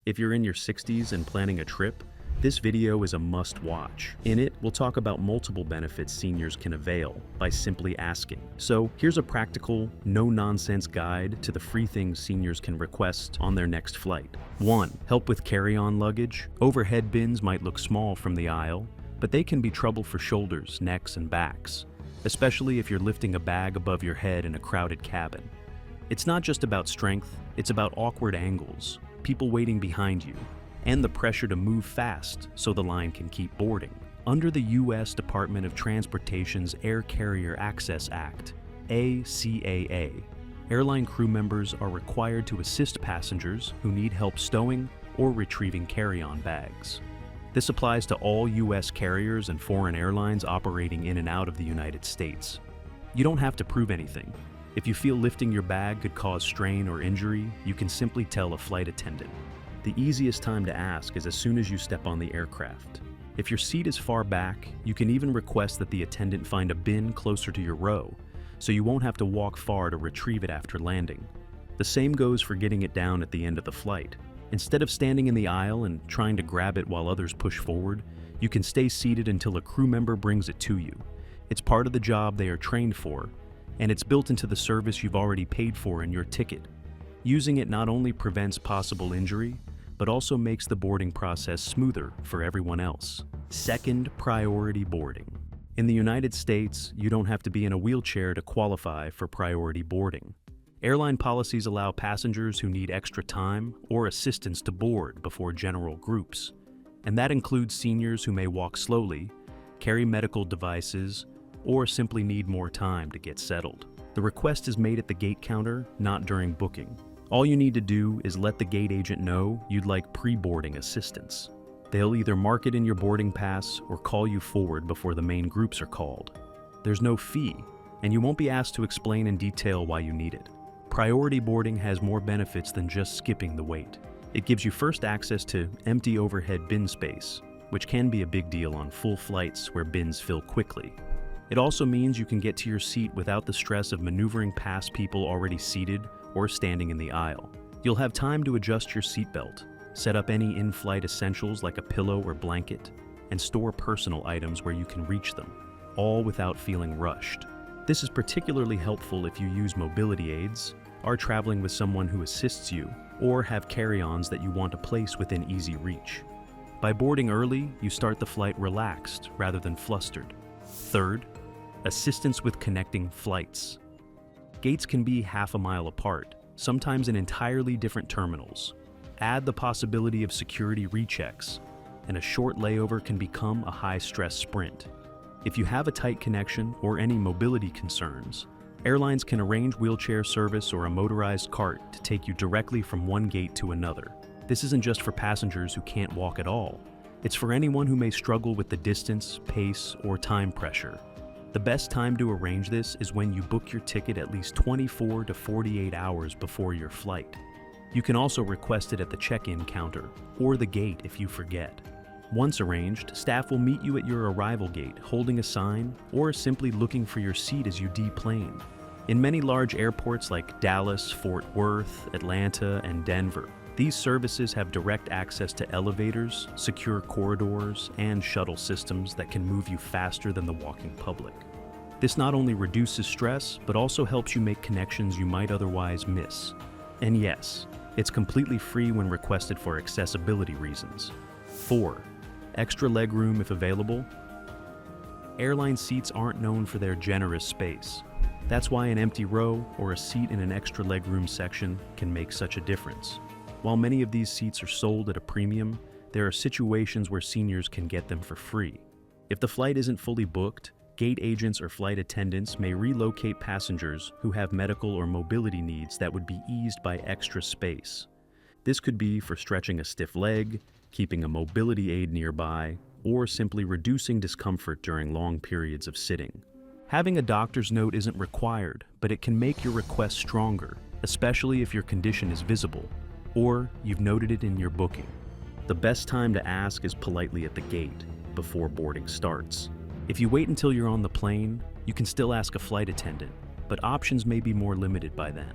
If you're in your 60s and planning a trip, this video is a must-watch. In it, we'll talk about multiple benefits seniors can avail by simply asking. So here's a practical, no-nonsense guide to the free things seniors can request on their next flight. 1. Help with carry-on luggage. Overhead bins might look small from the aisle, but they can be trouble for shoulders, necks, and backs, especially if you're lifting a bag above your head in a crowded cabin. It's not just about strength, it's about awkward angles, people waiting behind you, and the pressure to move fast so the line can keep boarding. Under the U.S. Department of Transportation's Air Carrier Access Act, ACAA, airline crew members are required to assist passengers who need help stowing or retrieving carry-on bags. This applies to all U.S. carriers and foreign airlines operating in and out of the United States. You don't have to prove anything. If you feel lifting your bag could cause strain or injury, you can simply tell a flight attendant. The easiest time to ask is as soon as you step on the aircraft. If your seat is far back, you can even request that the attendant find a bin closer to your row, so you won't have to walk far to retrieve it after landing. The same goes for getting it down at the end of the flight. Instead of standing in the aisle and trying to grab it while others push forward, you can stay seated until a crew member brings it to you. It's part of the job they are trained for, and it's built into the service you've already paid for in your ticket. Using it not only prevents possible injury, but also makes the boarding process smoother for everyone else. Second, priority boarding. In the United States, you don't have to be in a wheelchair to qualify for priority boarding. Airline policies allow passengers who need extra time or assistance to board before general groups, and that includes seniors who may walk slowly, carry medical devices, or simply need more time to get settled. The request is made at the gate counter, not during booking. All you need to do is let the gate agent know you'd like pre-boarding assistance. They'll either mark it in your boarding pass or call you forward before the main groups are called. There's no fee, and you won't be asked to explain in detail why you need it. Priority boarding has more benefits than just skipping the wait. It gives you first access to empty overhead bin space, which can be a big deal on full flights where bins fill quickly. It also means you can get to your seat without the stress of maneuvering past people already seated or standing in the aisle. You'll have time to adjust your seatbelt, set up any in-flight essentials like a pillow or blanket, and store personal items where you can reach them, all without feeling rushed. This is particularly helpful if you use mobility aids, are traveling with someone who assists you, or have carry-ons that you want to place within easy reach. By boarding early, you start the flight relaxed rather than flustered. Third, assistance with connecting flights. Gates can be half a mile apart, sometimes in entirely different terminals. Add the possibility of security rechecks, and a short layover can become a high-stress sprint. If you have a tight connection or any mobility concerns, airlines can arrange wheelchair service or a motorized cart to take you directly from one gate to another. This isn't just for passengers who can't walk at all. It's for anyone who may struggle with the distance, pace, or time pressure. The best time to arrange this is when you book your ticket at least 24 to 48 hours before your flight. You can also request it at the check-in counter or the gate if you forget. Once arranged, staff will meet you at your arrival gate holding a sign or simply looking for your seat as you deplane. In many large airports like Dallas, Fort Worth, Atlanta, and Denver, these services have direct access to elevators, secure corridors, and shuttle systems that can move you faster than the walking public. This not only reduces stress, but also helps you make connections you might otherwise miss. And yes, it's completely free when requested for accessibility reasons. 4. Extra legroom if available. Airline seats aren't known for their generous space. That's why an empty row or a seat in an extra legroom section can make such a difference. While many of these seats are sold at a premium, there are situations where seniors can get them for free. If the flight isn't fully booked, gate agents or flight attendants may relocate passengers who have medical or mobility needs that would be eased by extra space. This could be for stretching a stiff leg, keeping a mobility aid nearby, or simply reducing discomfort during long periods of sitting. Having a doctor's note isn't required, but it can make your request stronger, especially if your condition is visible, or you've noted it in your booking. The best time to ask is politely at the gate, before boarding starts. If you wait until you're on the plane, you can still ask a flight attendant, but options may be more limited by then.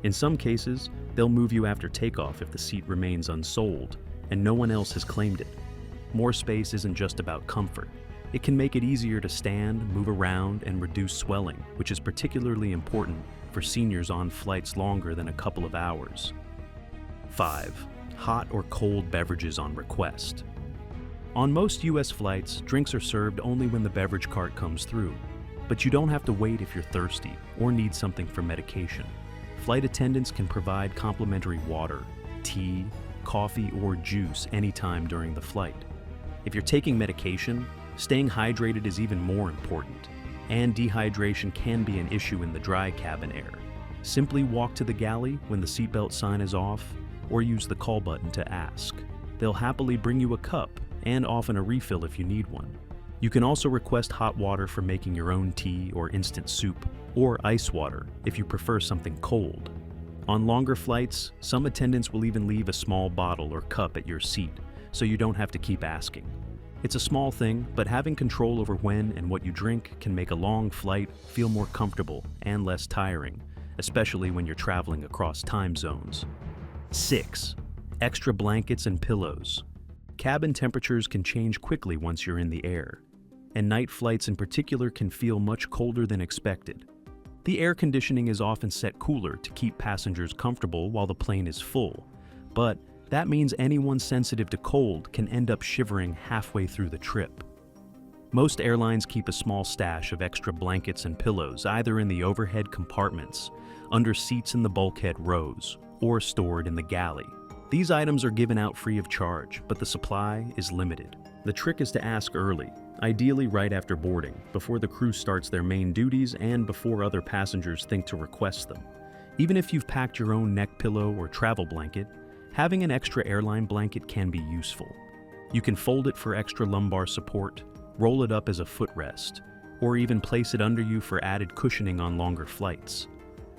In some cases, they'll move you after takeoff if the seat remains unsold and no one else has claimed it. More space isn't just about comfort. It can make it easier to stand, move around, and reduce swelling, which is particularly important for seniors on flights longer than a couple of hours. 5. Hot or cold beverages on request. On most U.S. flights, drinks are served only when the beverage cart comes through, but you don't have to wait if you're thirsty or need something for medication. Flight attendants can provide complimentary water, tea, coffee, or juice anytime during the flight. If you're taking medication, staying hydrated is even more important, and dehydration can be an issue in the dry cabin air. Simply walk to the galley when the seatbelt sign is off, or use the call button to ask. They'll happily bring you a cup, and often a refill if you need one. You can also request hot water for making your own tea or instant soup, or ice water if you prefer something cold. On longer flights, some attendants will even leave a small bottle or cup at your seat, so you don't have to keep asking. It's a small thing, but having control over when and what you drink can make a long flight feel more comfortable and less tiring, especially when you're traveling across time zones. 6. Extra blankets and pillows. Cabin temperatures can change quickly once you're in the air, and night flights in particular can feel much colder than expected. The air conditioning is often set cooler to keep passengers comfortable while the plane is full, but that means anyone sensitive to cold can end up shivering halfway through the trip. Most airlines keep a small stash of extra blankets and pillows either in the overhead compartments, under seats in the bulkhead rows, or stored in the galley. These items are given out free of charge, but the supply is limited. The trick is to ask early, ideally right after boarding, before the crew starts their main duties and before other passengers think to request them. Even if you've packed your own neck pillow or travel blanket, having an extra airline blanket can be useful. You can fold it for extra lumbar support, roll it up as a footrest, or even place it under you for added cushioning on longer flights.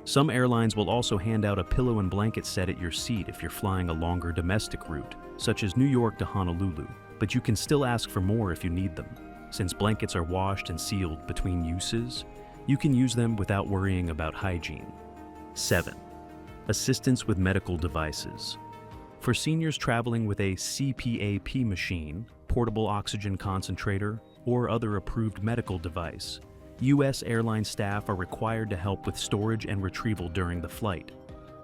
Some airlines will also hand out a pillow and blanket set at your seat if you're flying a longer domestic route, such as New York to Honolulu, but you can still ask for more if you need them. Since blankets are washed and sealed between uses, you can use them without worrying about hygiene. 7. Assistance with medical devices. For seniors traveling with a CPAP machine, portable oxygen concentrator, or other approved medical device, U.S. airline staff are required to help with storage and retrieval during the flight.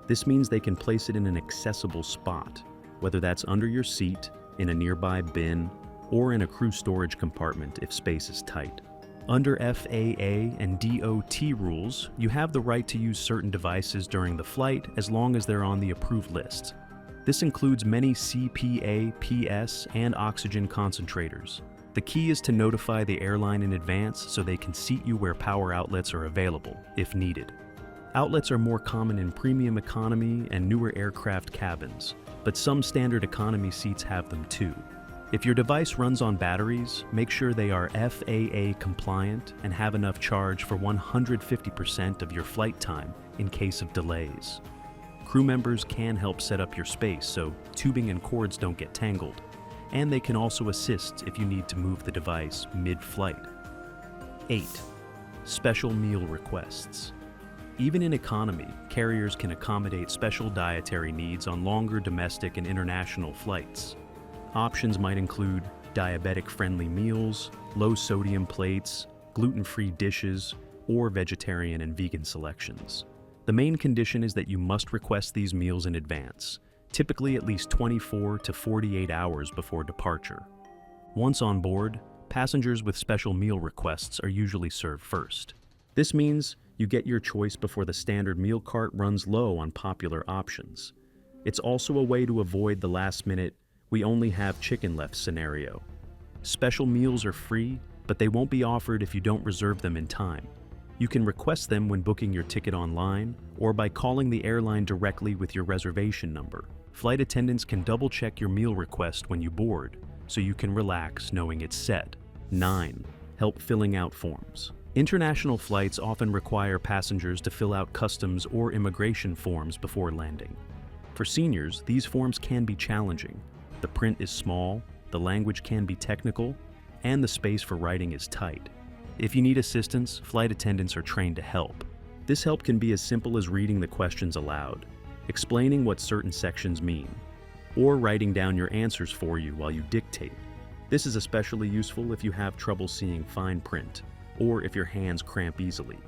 This means they can place it in an accessible spot, whether that's under your seat, in a nearby bin, or in a crew storage compartment if space is tight. Under FAA and DOT rules, you have the right to use certain devices during the flight as long as they're on the approved list. This includes many CPA, PS, and oxygen concentrators. The key is to notify the airline in advance so they can seat you where power outlets are available, if needed. Outlets are more common in premium economy and newer aircraft cabins, but some standard economy seats have them too. If your device runs on batteries, make sure they are FAA compliant and have enough charge for 150% of your flight time in case of delays. Crew members can help set up your space so tubing and cords don't get tangled, and they can also assist if you need to move the device mid-flight. 8. Special meal requests. Even in economy, carriers can accommodate special dietary needs on longer domestic and international flights. Options might include diabetic-friendly meals, low-sodium plates, gluten-free dishes, or vegetarian and vegan selections. The main condition is that you must request these meals in advance, typically at least 24 to 48 hours before departure. Once on board, passengers with special meal requests are usually served first. This means you get your choice before the standard meal cart runs low on popular options. It's also a way to avoid the last-minute, "we only have chicken left" scenario. Special meals are free, but they won't be offered if you don't reserve them in time. You can request them when booking your ticket online or by calling the airline directly with your reservation number. Flight attendants can double-check your meal request when you board, so you can relax knowing it's set. 9. Help filling out forms. International flights often require passengers to fill out customs or immigration forms before landing. For seniors, these forms can be challenging. The print is small, the language can be technical, and the space for writing is tight. If you need assistance, flight attendants are trained to help. This help can be as simple as reading the questions aloud, explaining what certain sections mean, or writing down your answers for you while you dictate. This is especially useful if you have trouble seeing fine print, or if your hands cramp easily.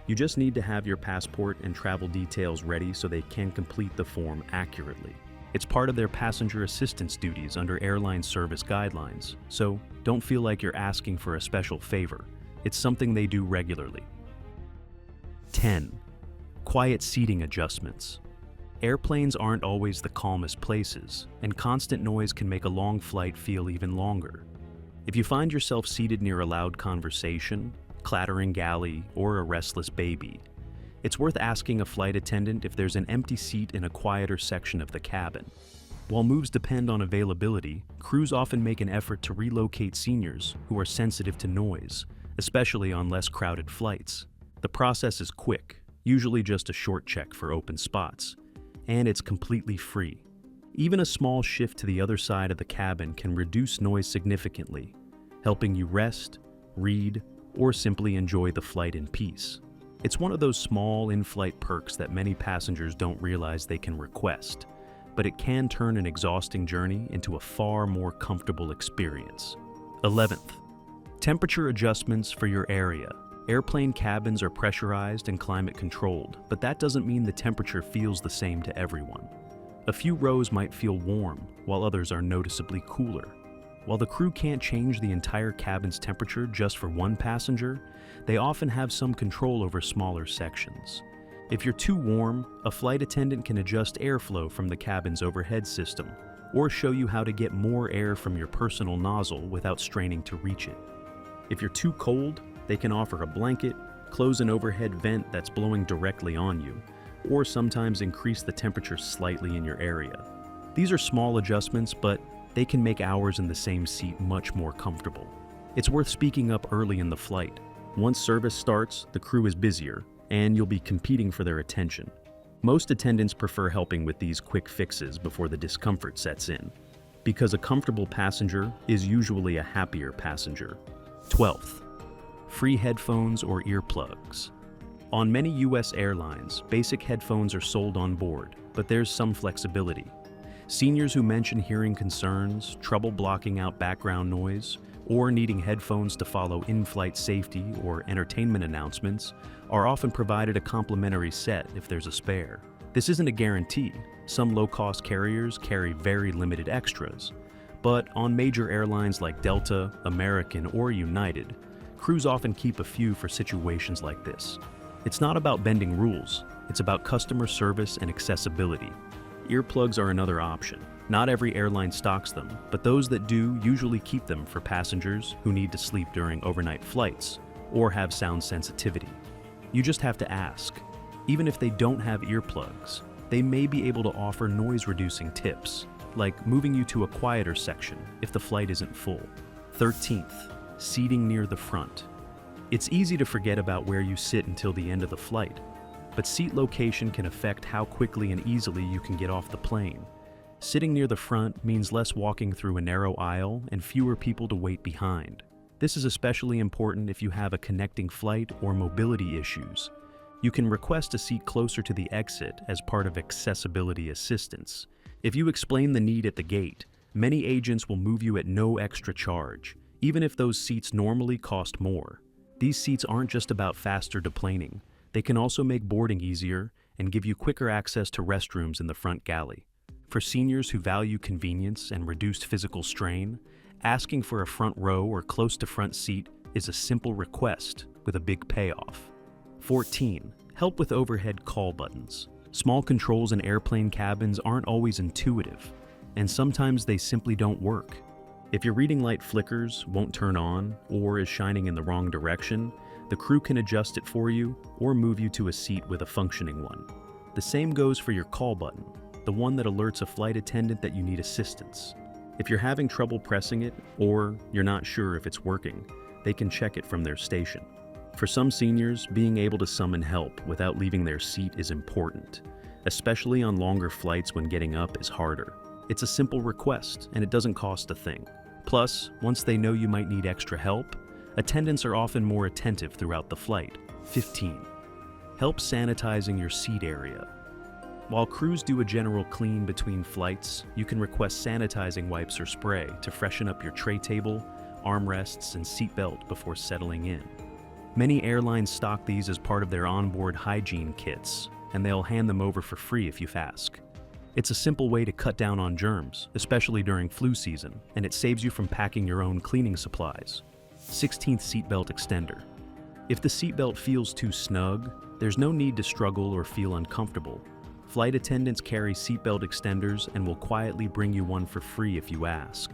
You just need to have your passport and travel details ready so they can complete the form accurately. It's part of their passenger assistance duties under airline service guidelines, so don't feel like you're asking for a special favor. It's something they do regularly. 10. Quiet seating adjustments. Airplanes aren't always the calmest places, and constant noise can make a long flight feel even longer. If you find yourself seated near a loud conversation, clattering galley, or a restless baby, it's worth asking a flight attendant if there's an empty seat in a quieter section of the cabin. While moves depend on availability, crews often make an effort to relocate seniors who are sensitive to noise, especially on less crowded flights. The process is quick, usually just a short check for open spots, and it's completely free. Even a small shift to the other side of the cabin can reduce noise significantly, helping you rest, read, or simply enjoy the flight in peace. It's one of those small in-flight perks that many passengers don't realize they can request, but it can turn an exhausting journey into a far more comfortable experience. 11th, temperature adjustments for your area. Airplane cabins are pressurized and climate controlled, but that doesn't mean the temperature feels the same to everyone. A few rows might feel warm, while others are noticeably cooler. While the crew can't change the entire cabin's temperature just for one passenger, they often have some control over smaller sections. If you're too warm, a flight attendant can adjust airflow from the cabin's overhead system, or show you how to get more air from your personal nozzle without straining to reach it. If you're too cold, they can offer a blanket, close an overhead vent that's blowing directly on you, or sometimes increase the temperature slightly in your area. These are small adjustments, but they can make hours in the same seat much more comfortable. It's worth speaking up early in the flight. Once service starts, the crew is busier, and you'll be competing for their attention. Most attendants prefer helping with these quick fixes before the discomfort sets in, because a comfortable passenger is usually a happier passenger. 12th, free headphones or earplugs. On many US airlines, basic headphones are sold on board, but there's some flexibility. Seniors who mention hearing concerns, trouble blocking out background noise, or needing headphones to follow in-flight safety or entertainment announcements are often provided a complimentary set if there's a spare. This isn't a guarantee. Some low-cost carriers carry very limited extras, but on major airlines like Delta, American, or United, crews often keep a few for situations like this. It's not about bending rules, it's about customer service and accessibility. Earplugs are another option. Not every airline stocks them, but those that do usually keep them for passengers who need to sleep during overnight flights or have sound sensitivity. You just have to ask. Even if they don't have earplugs, they may be able to offer noise-reducing tips, like moving you to a quieter section if the flight isn't full. 13th, seating near the front. It's easy to forget about where you sit until the end of the flight, but seat location can affect how quickly and easily you can get off the plane. Sitting near the front means less walking through a narrow aisle and fewer people to wait behind. This is especially important if you have a connecting flight or mobility issues. You can request a seat closer to the exit as part of accessibility assistance. If you explain the need at the gate, many agents will move you at no extra charge, even if those seats normally cost more. These seats aren't just about faster deplaning. They can also make boarding easier and give you quicker access to restrooms in the front galley. For seniors who value convenience and reduced physical strain, asking for a front row or close to front seat is a simple request with a big payoff. 14. Help with overhead call buttons. Small controls in airplane cabins aren't always intuitive, and sometimes they simply don't work. If your reading light flickers, won't turn on, or is shining in the wrong direction, the crew can adjust it for you or move you to a seat with a functioning one. The same goes for your call button, the one that alerts a flight attendant that you need assistance. If you're having trouble pressing it, or you're not sure if it's working, they can check it from their station. For some seniors, being able to summon help without leaving their seat is important, especially on longer flights when getting up is harder. It's a simple request, and it doesn't cost a thing. Plus, once they know you might need extra help, attendants are often more attentive throughout the flight. 15. Help sanitizing your seat area. While crews do a general clean between flights, you can request sanitizing wipes or spray to freshen up your tray table, armrests, and seatbelt before settling in. Many airlines stock these as part of their onboard hygiene kits, and they'll hand them over for free if you ask. It's a simple way to cut down on germs, especially during flu season, and it saves you from packing your own cleaning supplies. 16th seatbelt extender. If the seatbelt feels too snug, there's no need to struggle or feel uncomfortable. Flight attendants carry seatbelt extenders and will quietly bring you one for free if you ask.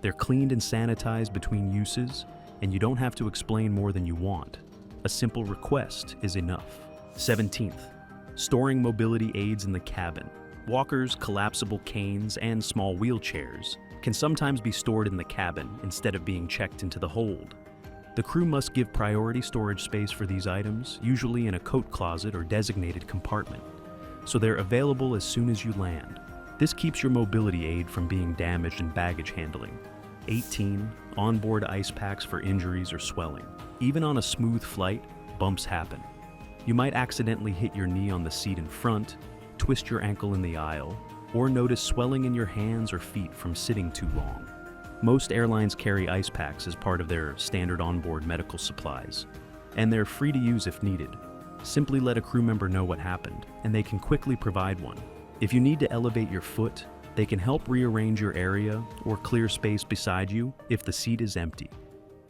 They're cleaned and sanitized between uses, and you don't have to explain more than you want. A simple request is enough. 17th, storing mobility aids in the cabin. Walkers, collapsible canes, and small wheelchairs can sometimes be stored in the cabin instead of being checked into the hold. The crew must give priority storage space for these items, usually in a coat closet or designated compartment, so they're available as soon as you land. This keeps your mobility aid from being damaged in baggage handling. 18. Onboard ice packs for injuries or swelling. Even on a smooth flight, bumps happen. You might accidentally hit your knee on the seat in front, twist your ankle in the aisle, or notice swelling in your hands or feet from sitting too long. Most airlines carry ice packs as part of their standard onboard medical supplies, and they're free to use if needed. Simply let a crew member know what happened, and they can quickly provide one. If you need to elevate your foot, they can help rearrange your area or clear space beside you if the seat is empty.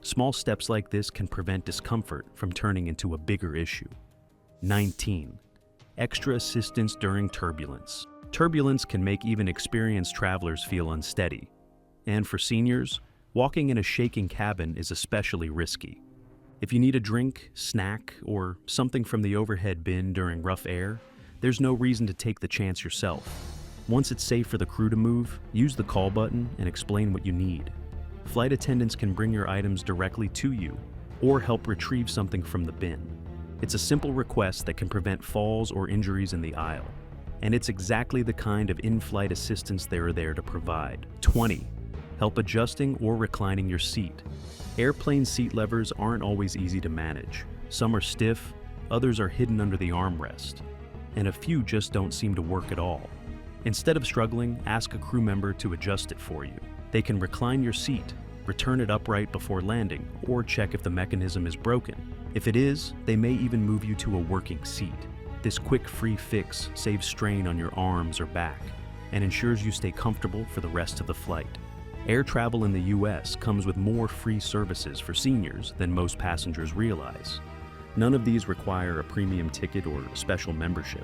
Small steps like this can prevent discomfort from turning into a bigger issue. 19. Extra assistance during turbulence. Turbulence can make even experienced travelers feel unsteady. And for seniors, walking in a shaking cabin is especially risky. If you need a drink, snack, or something from the overhead bin during rough air, there's no reason to take the chance yourself. Once it's safe for the crew to move, use the call button and explain what you need. Flight attendants can bring your items directly to you or help retrieve something from the bin. It's a simple request that can prevent falls or injuries in the aisle, and it's exactly the kind of in-flight assistance they're there to provide. 20. Help adjusting or reclining your seat. Airplane seat levers aren't always easy to manage. Some are stiff, others are hidden under the armrest, and a few just don't seem to work at all. Instead of struggling, ask a crew member to adjust it for you. They can recline your seat, return it upright before landing, or check if the mechanism is broken. If it is, they may even move you to a working seat. This quick free fix saves strain on your arms or back and ensures you stay comfortable for the rest of the flight. Air travel in the US comes with more free services for seniors than most passengers realize. None of these require a premium ticket or special membership.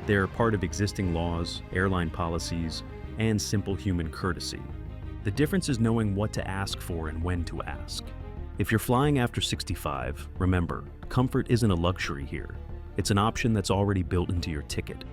They're part of existing laws, airline policies, and simple human courtesy. The difference is knowing what to ask for and when to ask. If you're flying after 65, remember, comfort isn't a luxury here. It's an option that's already built into your ticket.